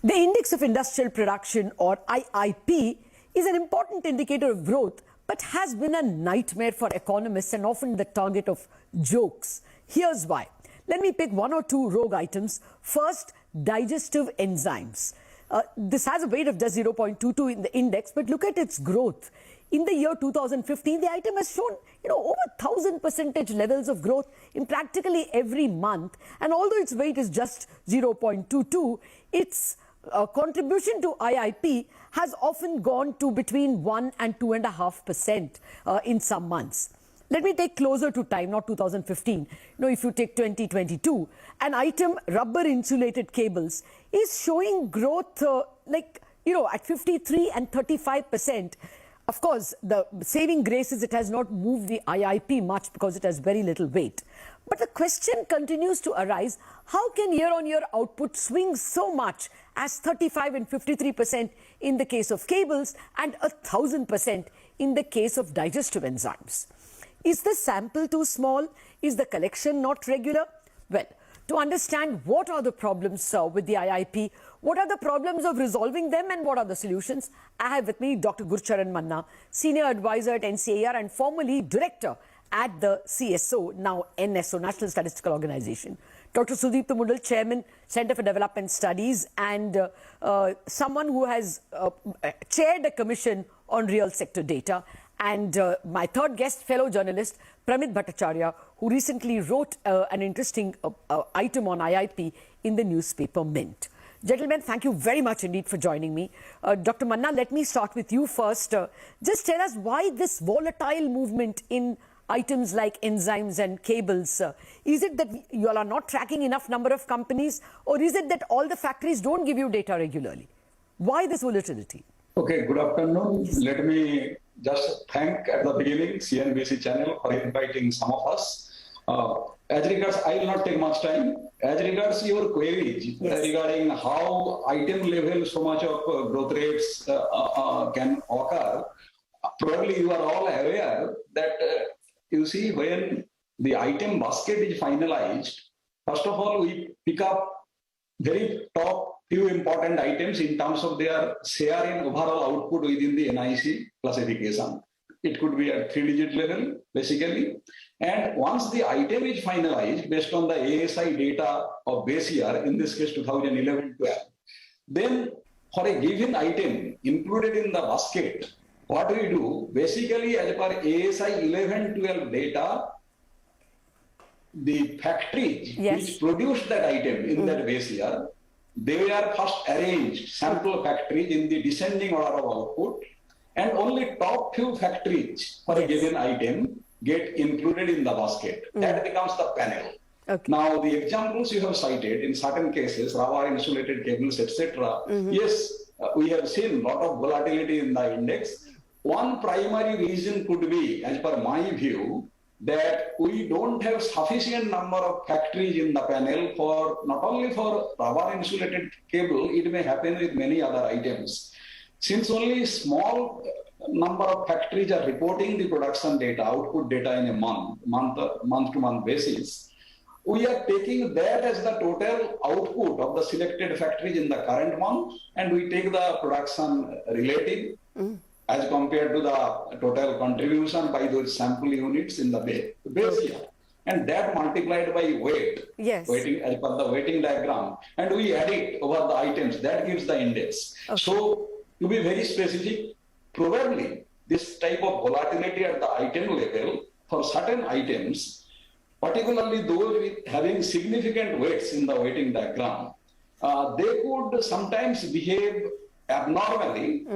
The Index of Industrial Production, or IIP, is an important indicator of growth, but has been a nightmare for economists and often the target of jokes. Here's why. Let me pick one or two rogue items. First, digestive enzymes. This has a weight of just 0.22 in the index, but look at its growth. In the year 2015, the item has shown, over 1,000% levels of growth in practically every month. And although its weight is just 0.22, its contribution to IIP has often gone to between 1 and 2.5% in some months. Let me take closer to time, not 2015. If you take 2022, an item, rubber insulated cables, is showing growth at 53 and 35%. Of course, the saving grace is it has not moved the IIP much because it has very little weight. But the question continues to arise, how can year-on-year output swing so much as 35 and 53% in the case of cables and 1,000% in the case of digestive enzymes? Is the sample too small? Is the collection not regular? Well, to understand what are the problems with the IIP, what are the problems of resolving them, and what are the solutions, I have with me Dr. Gurucharan Manna, Senior Advisor at NCAER and formerly Director at the CSO, now NSO, National Statistical Organization. Dr. Sudipto Mundle, Chairman, Center for Development Studies, and someone who has chaired a commission on real sector data. And my third guest, fellow journalist, Pramit Bhattacharya, who recently wrote an interesting item on IIP in the newspaper Mint. Gentlemen, thank you very much indeed for joining me. Dr. Manna, let me start with you first. Just tell us why this volatile movement in items like enzymes and cables. Is it that you all are not tracking enough number of companies, or is it that all the factories don't give you data regularly? Why this volatility? Okay, good afternoon. Yes. Let me just thank at the beginning CNBC channel for inviting some of us. As regards, I will not take much time. As regards your queries regarding how item level so much of growth rates can occur, probably you are all aware that you see when the item basket is finalized, first of all we pick up very top few important items in terms of their share in overall output within the NIC classification. It could be at 3-digit level, basically. And once the item is finalized based on the ASI data of base year, in this case 2011-12, then for a given item included in the basket, what we do, basically as per ASI 11-12 data, the factories which produced that item in that base year, they are first arranged, sample factories in the descending order of output, and only top few factories for a given item get included in the basket. That becomes the panel. Okay. Now, the examples you have cited, in certain cases, rubber insulated cables, etc. Yes, we have seen a lot of volatility in the index. One primary reason could be, as per my view, that we don't have sufficient number of factories in the panel for not only for rubber insulated cable, it may happen with many other items. Since only small number of factories are reporting the production data, output data in a month-to-month basis, we are taking that as the total output of the selected factories in the current month, and we take the production relative as compared to the total contribution by those sample units in the base year. And that multiplied by weight, weighting, as per the weighting diagram, and we add it over the items, that gives the index. Okay. So, to be very specific, probably this type of volatility at the item level for certain items, particularly those with having significant weights in the weighting diagram, they could sometimes behave abnormally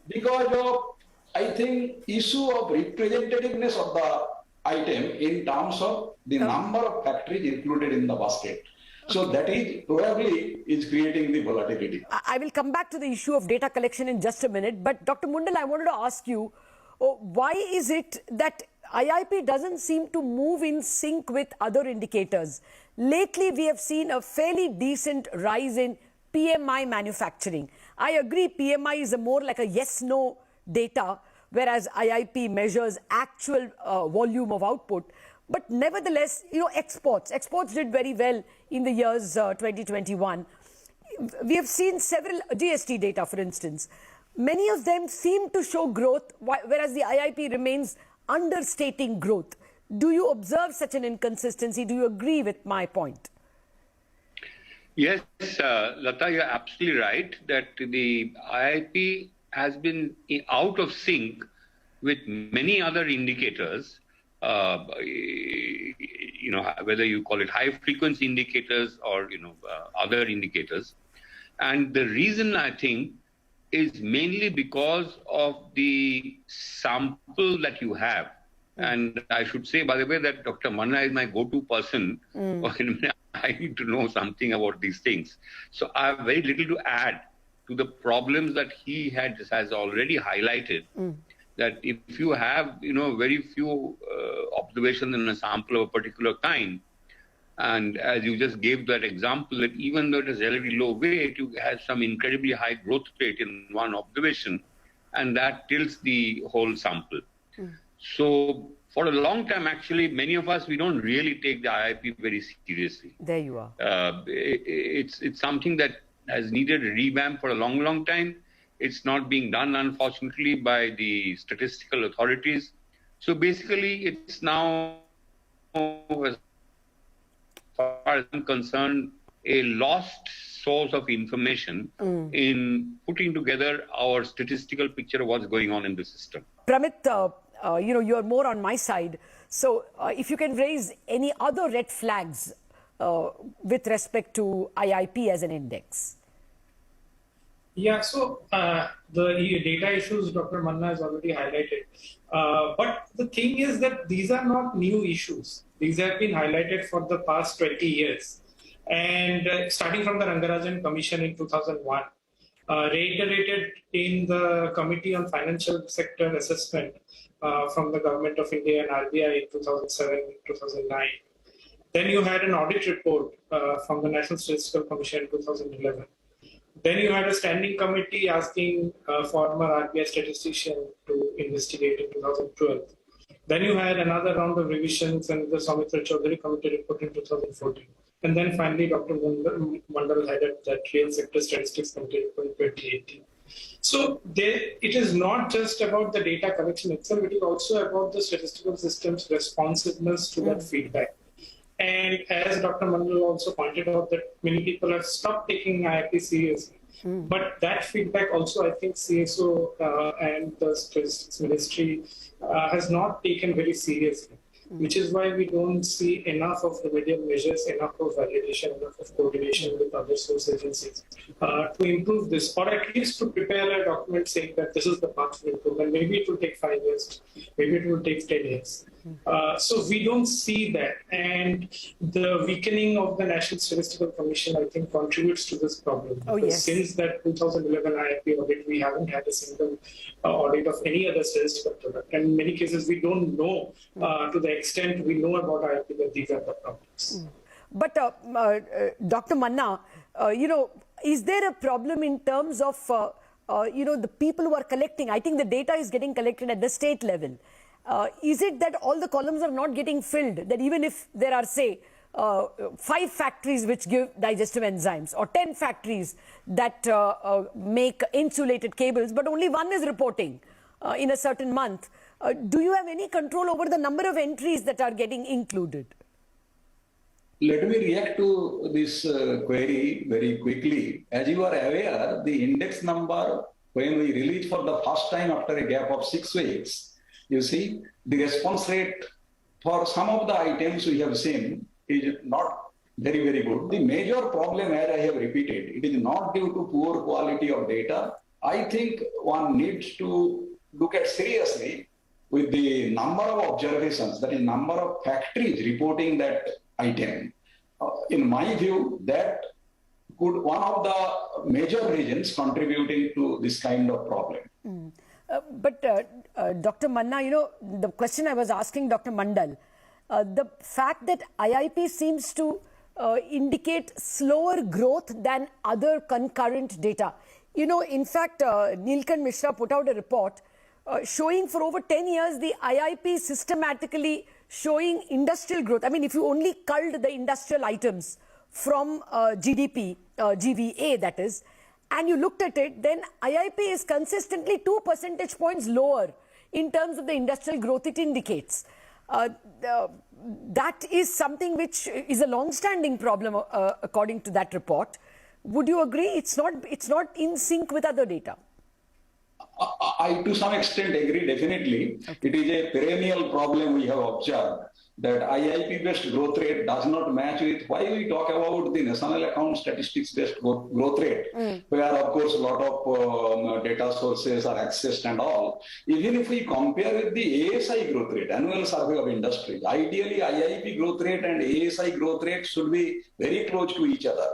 because of, I think, issue of representativeness of the item in terms of the number of factories included in the basket. So that is probably is creating the volatility. I will come back to the issue of data collection in just a minute. But Dr. Mundle, I wanted to ask you, why is it that IIP doesn't seem to move in sync with other indicators? Lately, we have seen a fairly decent rise in PMI manufacturing. I agree PMI is more like a yes-no data, whereas IIP measures actual volume of output. But nevertheless, exports did very well in the years 2021. we have seen several GST data, for instance. Many of them seem to show growth, whereas the IIP remains understating growth. Do you observe such an inconsistency? Do you agree with my point? Yes, Latha, you're absolutely right that the IIP has been out of sync with many other indicators, whether you call it high frequency indicators or, other indicators. And the reason, I think, is mainly because of the sample that you have. And I should say, by the way, that Dr. Manna is my go-to person. I need to know something about these things. So I have very little to add to the problems that he has already highlighted. That if you have, very few observations in a sample of a particular kind, and as you just gave that example, that even though it is relatively low weight, you have some incredibly high growth rate in one observation, and that tilts the whole sample. So for a long time, actually, many of us, we don't really take the IIP very seriously. There you are. It's something that has needed a revamp for a long, long time. It's not being done, unfortunately, by the statistical authorities. So basically, it's now, as far as I'm concerned, a lost source of information in putting together our statistical picture of what's going on in the system. Pramit, you're more on my side. So if you can raise any other red flags with respect to IIP as an index. Yeah, so the data issues Dr. Manna has already highlighted. But the thing is that these are not new issues. These have been highlighted for the past 20 years. And starting from the Rangarajan Commission in 2001, reiterated in the Committee on Financial Sector Assessment from the Government of India and RBI in 2007-2009. Then you had an audit report from the National Statistical Commission in 2011. Then you had a standing committee asking former RBI statistician to investigate in 2012. Then you had another round of revisions and the Soumitra Chaudhary committee report in 2014. And then finally, Dr. Mundle headed that real sector statistics committee in 2018. So it is not just about the data collection itself, it is also about the statistical system's responsiveness to that feedback. And as Dr. Mundle also pointed out, that many people have stopped taking IIP seriously. But that feedback also, I think CSO and the Statistics Ministry has not taken very seriously, which is why we don't see enough of remedial measures, enough of validation, enough of coordination with other source agencies to improve this, or at least to prepare a document saying that this is the path to improvement. Maybe it will take 5 years, maybe it will take 10 years. So we don't see that. And the weakening of the National Statistical Commission, I think, contributes to this problem. Because since that 2011 IIP audit, we haven't had a single audit of any other statistical product. And in many cases, we don't know to the extent we know about IIP that these are the problems. But Dr. Manna, is there a problem in terms of, the people who are collecting? I think the data is getting collected at the state level. Is it that all the columns are not getting filled? That even if there are, say, 5 factories which give digestive enzymes, or 10 factories that make insulated cables, but only one is reporting in a certain month, do you have any control over the number of entries that are getting included? Let me react to this query very quickly. As you are aware, the index number, when we release for the first time after a gap of 6 weeks, you see, the response rate for some of the items we have seen is not very, very good. The major problem, as I have repeated, it is not due to poor quality of data. I think one needs to look at seriously with the number of observations, that is number of factories reporting that item. In my view, that could one of the major reasons contributing to this kind of problem. But Dr. Manna, the question I was asking Dr. Mundle, the fact that IIP seems to indicate slower growth than other concurrent data. In fact, Neelkanth Mishra put out a report showing for over 10 years the IIP systematically showing industrial growth. I mean, if you only culled the industrial items from GDP, GVA that is, and you looked at it, then IIP is consistently 2 percentage points lower in terms of the industrial growth it indicates. That is something which is a long-standing problem according to that report. Would you agree? It's not in sync with other data. I to some extent agree, definitely. Okay. It is a perennial problem we have observed that IIP-based growth rate does not match with why we talk about the national account statistics-based growth rate, where of course a lot of data sources are accessed and all. Even if we compare with the ASI growth rate, annual survey of industry, ideally IIP growth rate and ASI growth rate should be very close to each other.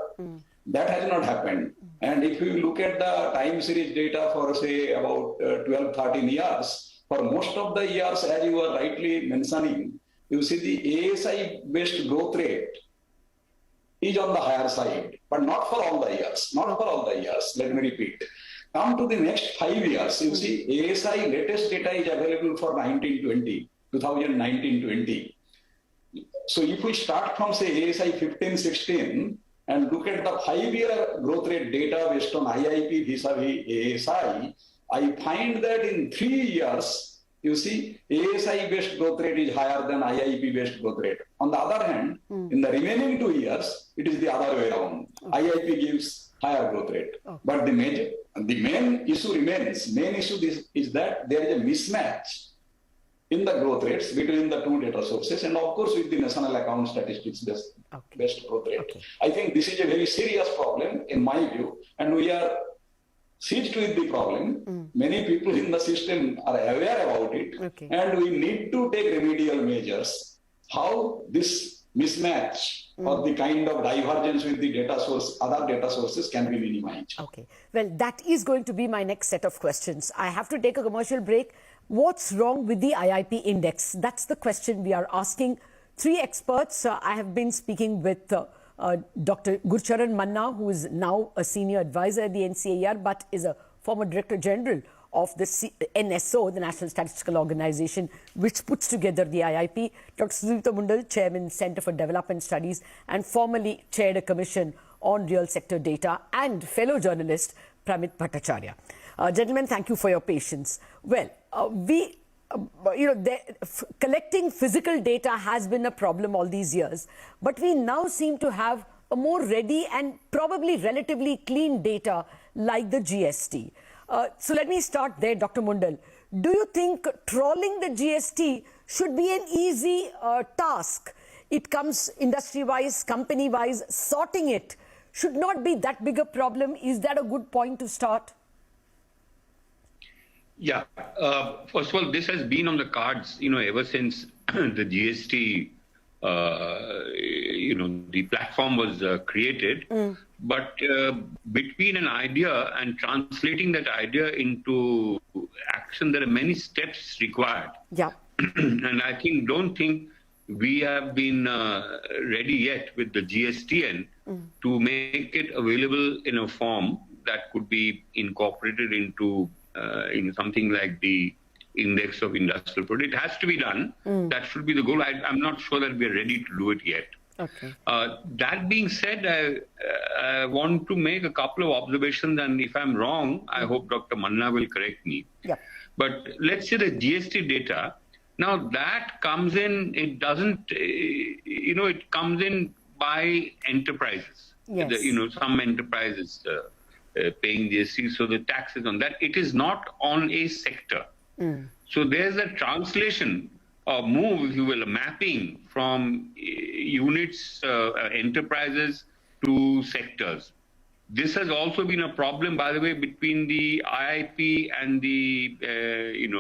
That has not happened. And if you look at the time series data for say about 12-13 years, for most of the years, as you were rightly mentioning, you see the ASI-based growth rate is on the higher side, but not for all the years. Not for all the years. Let me repeat. Come to the next 5 years, you see ASI latest data is available for 2019-20. So if we start from say ASI 15-16 and look at the 5-year growth rate data based on IIP vis-a-vis ASI, I find that in 3 years, you see, ASI-based growth rate is higher than IIP-based growth rate. On the other hand, in the remaining 2 years, it is the other way around. IIP gives higher growth rate. But the main issue remains. Main issue is that there is a mismatch in the growth rates between the two data sources and of course with the national account statistics based growth rate. I think this is a very serious problem in my view, and we are seized with the problem. Many people in the system are aware about it, and we need to take remedial measures. How this mismatch or the kind of divergence with the data source, other data sources can be minimized. Okay. Well, that is going to be my next set of questions. I have to take a commercial break. What's wrong with the Iip Index? That's the question we are asking 3 experts. I have been speaking with Dr. Gurucharan Manna, who is now a senior advisor at the NCAER, but is a former Director General of the NSO, the National Statistical Organization, which puts together the IIP. Dr. Sudipto Mundle, Chairman, Center for Development Studies, and formerly chaired a commission on real sector data, and fellow journalist Pramit Bhattacharya. Gentlemen, thank you for your patience. Well, collecting physical data has been a problem all these years, but we now seem to have a more ready and probably relatively clean data like the GST. So let me start there, Dr. Mundle. Do you think trawling the GST should be an easy task? It comes industry-wise, company-wise, sorting it should not be that big a problem. Is that a good point to start? Yeah. First of all, this has been on the cards, ever since the GST, the platform was created. But between an idea and translating that idea into action, there are many steps required. Yeah. And I don't think we have been ready yet with the GSTN to make it available in a form that could be incorporated into in something like the Index of Industrial Product. It has to be done. That should be the goal. I'm not sure that we're ready to do it yet. Okay. That being said, I want to make a couple of observations, and if I'm wrong, I hope Dr. Manna will correct me. Yeah. But let's say the GST data, now that comes in, it doesn't, it comes in by enterprises. Yes. Some enterprises paying GST, so the tax is on that. It is not on a sector. So there's a translation or move, if you will, a mapping from units, enterprises to sectors. This has also been a problem, by the way, between the IIP and the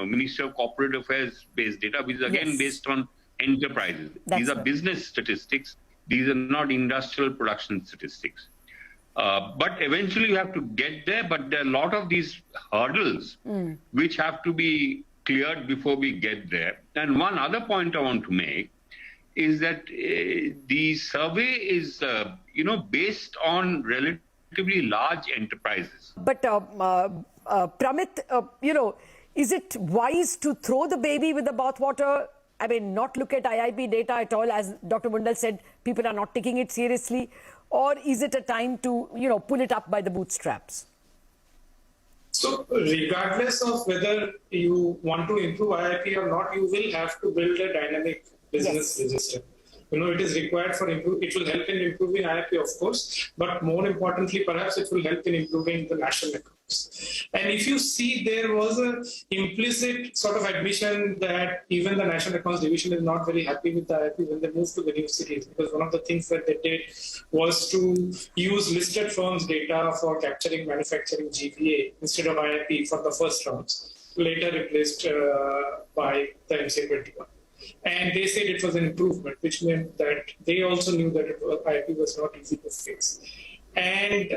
Ministry of Corporate Affairs based data, which is again based on enterprises. These are business statistics. These are not industrial production statistics. But eventually you have to get there, but there are a lot of these hurdles which have to be cleared before we get there. And one other point I want to make is that the survey is, based on relatively large enterprises. But Pramit, is it wise to throw the baby with the bathwater? I mean, not look at IIP data at all? As Dr. Mundle said, people are not taking it seriously. or is it a time to, pull it up by the bootstraps? So regardless of whether you want to improve IIP or not, you will have to build a dynamic business register. It is required for it will help in improving IIP, of course, but more importantly, perhaps it will help in improving the national accounts. And if you see, there was an implicit sort of admission that even the National Accounts Division is not very happy with the IIP when they moved to the new cities, because one of the things that they did was to use listed firms' data for capturing manufacturing GPA instead of IIP for the first rounds, later replaced by the MCA21. And they said it was an improvement, which meant that they also knew that IIP was not easy to fix. And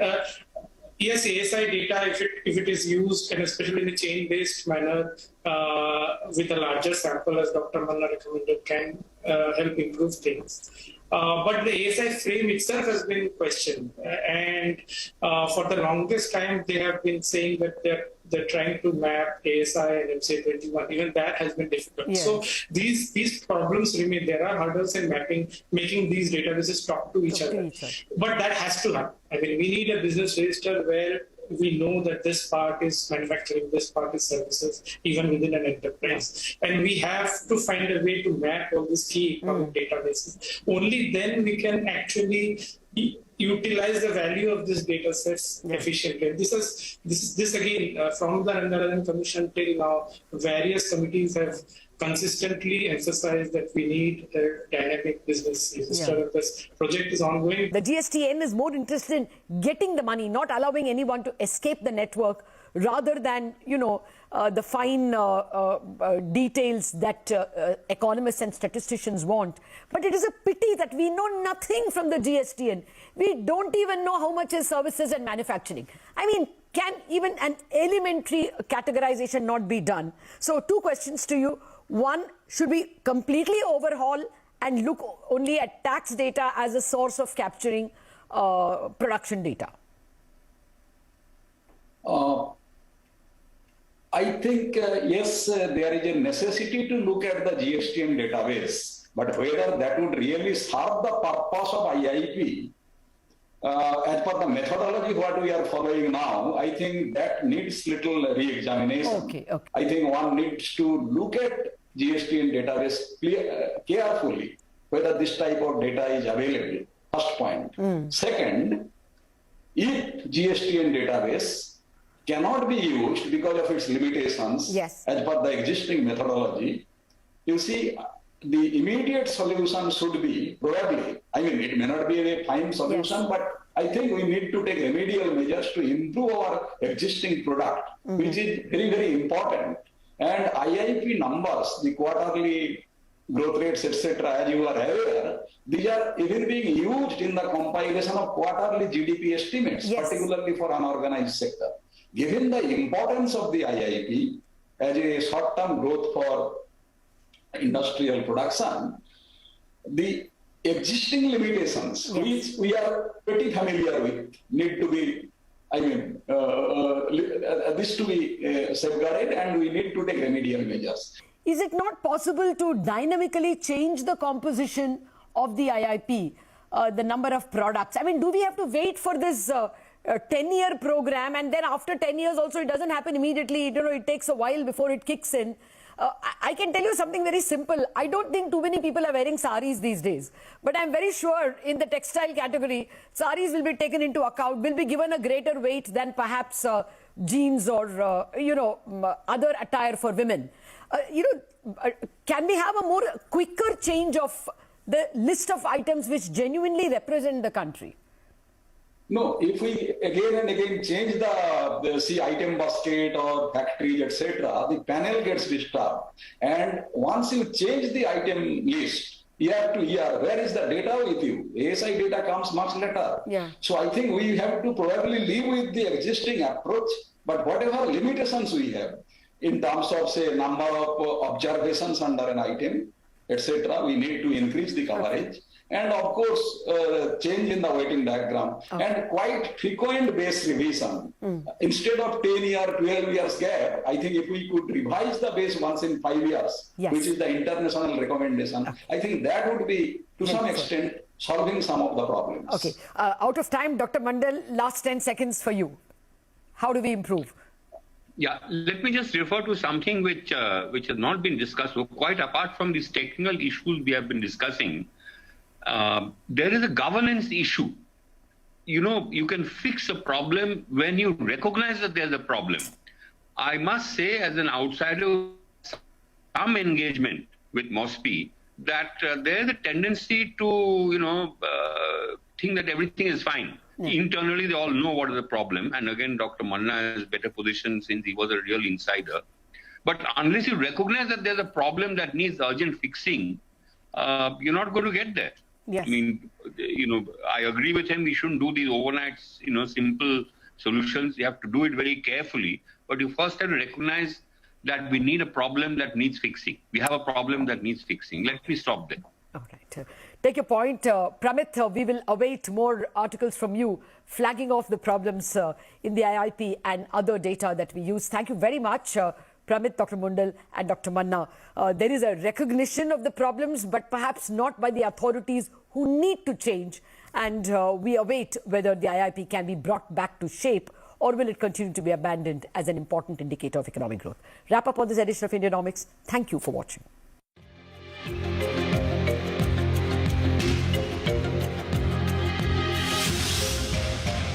yes, ASI data, if it is used, and especially in a chain-based manner, with a larger sample, as Dr. Manna recommended, can help improve things. But the ASI frame itself has been questioned. And for the longest time, they have been saying that they're trying to map ASI and MCA21. Even that has been difficult. Yeah. So these problems remain. There are hurdles in making these databases talk to each other. But that has to happen. I mean, we need a business register where we know that this part is manufacturing, this part is services, even within an enterprise. And we have to find a way to map all these key economic databases. Only then we can actually utilize the value of these data sets efficiently. This again, from the Narayan Commission till now, various committees have consistently emphasized that we need a dynamic business register. Yeah. This project is ongoing. The GSTN is more interested in getting the money, not allowing anyone to escape the network, rather than, the fine details that economists and statisticians want. But it is a pity that we know nothing from the GSTN. We don't even know how much is services and manufacturing. I mean, can even an elementary categorization not be done? So 2 questions to you. One, should we completely overhaul and look only at tax data as a source of capturing production data? I think, yes, there is a necessity to look at the GSTN database, but whether that would really serve the purpose of IIP, as per the methodology what we are following now, I think that needs little re-examination. Okay. I think one needs to look at GSTN database carefully, whether this type of data is available. First point. Second, if GSTN database cannot be used because of its limitations, as per the existing methodology, you see, the immediate solution should be probably, I mean, it may not be a fine solution, but I think we need to take remedial measures to improve our existing product, which is very, very important. And IIP numbers, the quarterly growth rates, etc., as you are aware, these are even being used in the compilation of quarterly GDP estimates, particularly for unorganized sector. Given the importance of the IIP as a short-term growth for industrial production, the existing limitations, which we are pretty familiar with, need to be, this to be safeguarded, and we need to take remedial measures. Is it not possible to dynamically change the composition of the IIP, the number of products? I mean, do we have to wait for this 10-year program, and then after 10 years also it doesn't happen immediately? It takes a while before it kicks in. I can tell you something very simple. I don't think too many people are wearing saris these days. But I'm very sure in the textile category, saris will be taken into account, will be given a greater weight than perhaps jeans or, other attire for women. Can we have a more quicker change of the list of items which genuinely represent the country? No, if we again and again change the item basket or factories, etc., the panel gets disturbed. And once you change the item list, year to year, where is the data with you? ASI data comes much later. So I think we have to probably live with the existing approach, but whatever limitations we have in terms of, say, number of observations under an item, etc. We need to increase the coverage. And of course, change in the weighting diagram and quite frequent base revision. Instead of 10 year, 12 years gap, I think if we could revise the base once in 5 years, which is the international recommendation, I think that would be to some extent solving some of the problems. Okay, out of time, Dr. Mundle, last 10 seconds for you. How do we improve? Yeah, let me just refer to something which has not been discussed. So quite apart from these technical issues we have been discussing, there is a governance issue. You know, you can fix a problem when you recognize that there's a problem. I must say, as an outsider, some engagement with MOSPI, that there's a tendency to, think that everything is fine. Internally, they all know what is the problem. And again, Dr. Manna has better position since he was a real insider. But unless you recognize that there's a problem that needs urgent fixing, you're not going to get there. Yes. I mean, I agree with him. We shouldn't do these overnight, simple solutions. You have to do it very carefully. But you first have to recognize that we need a problem that needs fixing. We have a problem that needs fixing. Let me stop there. All right. Take your point. Pramit, we will await more articles from you flagging off the problems in the IIP and other data that we use. Thank you very much, Pramit, Dr. Mundle and Dr. Manna. There is a recognition of the problems, but perhaps not by the authorities who need to change. And we await whether the IIP can be brought back to shape, or will it continue to be abandoned as an important indicator of economic growth. Wrap up on this edition of Indianomics. Thank you for watching.